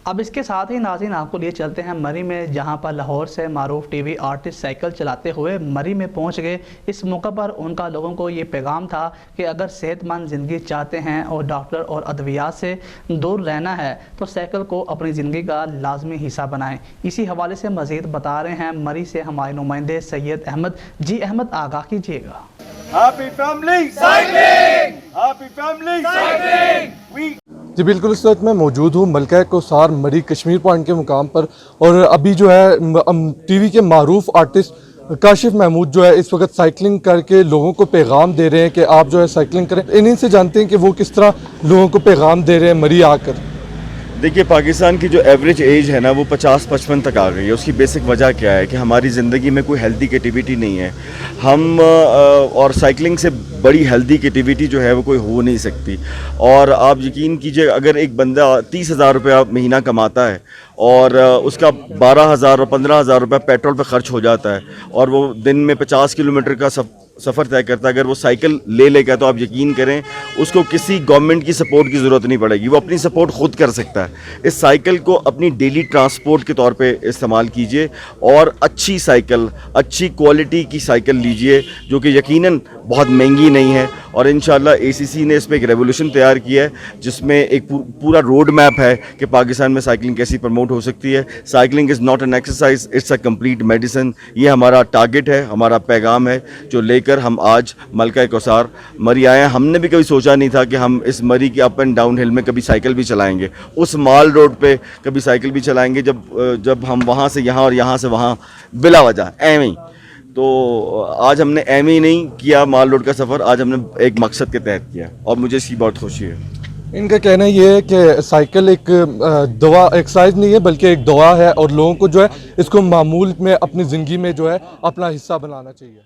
अब इसके साथ ही नाज़रीन आपको लिए चलते हैं मरी में, जहां पर लाहौर से मारूफ टीवी आर्टिस्ट साइकिल चलाते हुए मरी में पहुंच गए। इस मौका पर उनका लोगों को ये पैगाम था कि अगर सेहतमंद ज़िंदगी चाहते हैं और डॉक्टर और अद्वियात से दूर रहना है तो साइकिल को अपनी ज़िंदगी का लाजमी हिस्सा बनाएं। इसी हवाले से मज़ीद बता रहे हैं मरी से हमारे नुमाइंदे सैयद अहमद। जी अहमद, आगाह कीजिएगा। Happy family cycling, happy family cycling. जी बिल्कुल, इस वक्त मैं मौजूद हूँ मलका कोसार मरी कश्मीर पॉइंट के मुकाम पर, और अभी जो है टीवी के मारूफ आर्टिस्ट काशिफ महमूद जो है इस वक्त साइकिलिंग करके लोगों को पैगाम दे रहे हैं कि आप जो है साइकिलिंग करें। इन्हीं से जानते हैं कि वो किस तरह लोगों को पैगाम दे रहे हैं मरी आकर। देखिए, पाकिस्तान की जो एवरेज एज है ना वो 50-55 तक आ गई है। उसकी बेसिक वजह क्या है कि हमारी ज़िंदगी में कोई हेल्दी एक्टिविटी नहीं है। हम और साइकिलिंग से बड़ी हेल्दी एक्टिविटी जो है वो कोई हो नहीं सकती। और आप यकीन कीजिए, अगर एक बंदा 30,000 रुपया महीना कमाता है और उसका 12,000 और 15,000 रुपया पेट्रोल पर ख़र्च हो जाता है और वो दिन में 50 किलोमीटर का सफ़र तय करता है, अगर वो साइकिल ले लेगा तो आप यकीन करें उसको किसी गवर्नमेंट की सपोर्ट की ज़रूरत नहीं पड़ेगी, वो अपनी सपोर्ट खुद कर सकता है। इस साइकिल को अपनी डेली ट्रांसपोर्ट के तौर पे इस्तेमाल कीजिए और अच्छी साइकिल, अच्छी क्वालिटी की साइकिल लीजिए जो कि यकीनन बहुत महंगी नहीं है। और इंशाल्लाह एसीसी ने इसमें एक रेवोल्यूशन तैयार किया है जिसमें एक पूरा रोड मैप है कि पाकिस्तान में साइकिलिंग कैसी प्रमोट हो सकती है। Cycling is not an exercise, it's a complete medicine. ये हमारा टारगेट है, हमारा पैगाम है जो लेकर हम आज मलका कोसार मरी आए हैं। हमने भी कभी सोचा नहीं था कि हम इस मरी के अप एंड डाउन हिल में कभी साइकिल भी चलाएंगे, उस माल रोड पे कभी साइकिल भी चलाएंगे जब हम वहाँ से यहाँ और यहाँ से वहाँ बिला वजह एवं ही। तो आज हमने एम ही नहीं किया माल रोड का सफ़र, आज हमने एक मकसद के तहत किया और मुझे इसकी बहुत खुशी है। इनका कहना ये है कि साइकिल एक दवा एक्सरसाइज नहीं है बल्कि एक दवा है और लोगों को जो है इसको मामूल में अपनी ज़िंदगी में जो है अपना हिस्सा बनाना चाहिए।